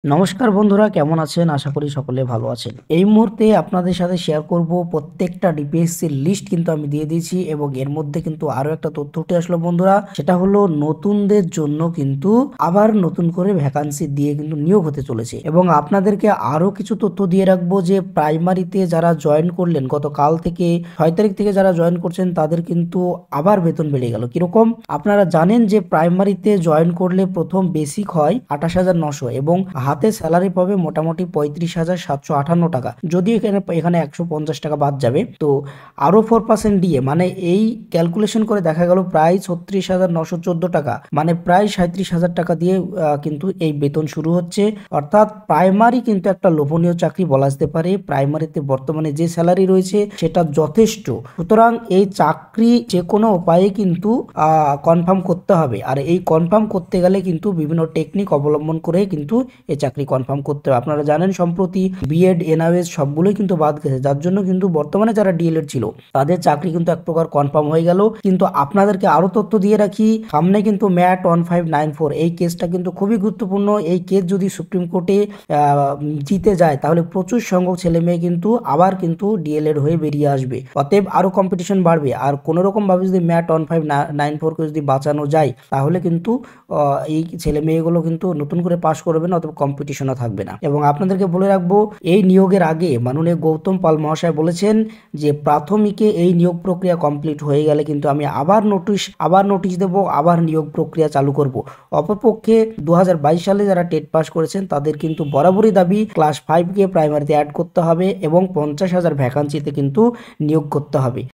নমস্কার বন্ধুরা, কেমন আছেন? আশা করি সকলে ভালো আছেন। এই মুহূর্তে আপনাদের সাথে শেয়ার করব প্রত্যেকটা ডিপিএসসির লিস্ট কিন্তু আমি দিয়ে দিয়েছি এবং এর মধ্যে কিন্তু আরো একটা তথ্য উঠে আসলো বন্ধুরা, সেটা হলো নতুনদের জন্য কিন্তু আবার নতুন করে ভ্যাকান্সি দিয়ে কিন্তু নিয়োগ হতে চলেছে। এবং আপনাদেরকে আরো কিছু তথ্য দিয়ে রাখবো যে প্রাইমারিতে যারা জয়েন করলেন গতকাল থেকে 6 তারিখ থেকে যারা জয়েন করছেন তাদের কিন্তু আবার বেতন বেড়ে গেল। কিরকম? আপনারা জানেন যে প্রাইমারিতে জয়েন করলে প্রথম বেসিক হয় 28,900 এবং হাতে স্যালারি পাবে মোটামুটি 35,758 টাকা। যদিও এখানে 150 টাকা বাদ যাবে, তো আরো 4% দিয়ে মানে এই ক্যালকুলেশন করে দেখা গেল প্রায় 36,914 টাকা, মানে প্রায় 37,000 টাকা দিয়ে কিন্তু এই বেতন শুরু হচ্ছে। অর্থাৎ প্রাইমারি কিন্তু একটা লোভনীয় চাকরি বলা যেতে পারে। প্রাইমারিতে বর্তমানে যে স্যালারি রয়েছে সেটা যথেষ্ট। সুতরাং এই চাকরি যে কোনো উপায়ে কিন্তু কনফার্ম করতে হবে, আর এই কনফার্ম করতে গেলে কিন্তু বিভিন্ন টেকনিক অবলম্বন করে কিন্তু এই চাকরি কনফার্ম করতে হবে। আপনারা জানেন সম্প্রতি বিএড এনআইএস সবগুলোই কিন্তু বাদ গেছে, যার জন্য কিন্তু বর্তমানে যারা ডিএলএড ছিল তাদের চাকরি কিন্তু এক প্রকার কনফার্ম হয়ে গেল। কিন্তু আপনাদেরকে আরো তথ্য দিয়ে রাখি, সামনে কিন্তু ম্যাট 1594 এই কেসটা কিন্তু খুবই গুরুত্বপূর্ণ। এই কেস যদি সুপ্রিম কোর্টে জিতে যায় তাহলে প্রচুর সংখ্যক ছেলে মেয়ে কিন্তু আবার কিন্তু ডিএলএড হয়ে বেরিয়ে আসবে। অতএব আরো কম্পিটিশন বাড়বে, আর কোনো রকম ভাবে যদি ম্যাট 1594 কে যদি বাঁচানো যায় তাহলে কিন্তু এই ছেলে মেয়েগুলো কিন্তু নতুন করে পাশ করবে না, অথবা কম্পিটিশনও থাকবে না। এবং আপনাদেরকে বলে রাখবো, এই নিয়োগের আগে মাননীয় গৌতম পাল মহাশয় বলেছেন যে প্রাথমিকে এই নিয়োগ প্রক্রিয়া কমপ্লিট হয়ে গেলে কিন্তু আমি আবার নোটিশ দেব, আবার নিয়োগ প্রক্রিয়া চালু করব। অপরপক্ষে 2022 সালে যারা টেট পাস করেছেন তাদের কিন্তু বরাবরই দাবি ক্লাস 5 কে প্রাইমারিতে অ্যাড করতে হবে এবং 50,000 ভ্যাকান্সিতে কিন্তু নিয়োগ করতে হবে।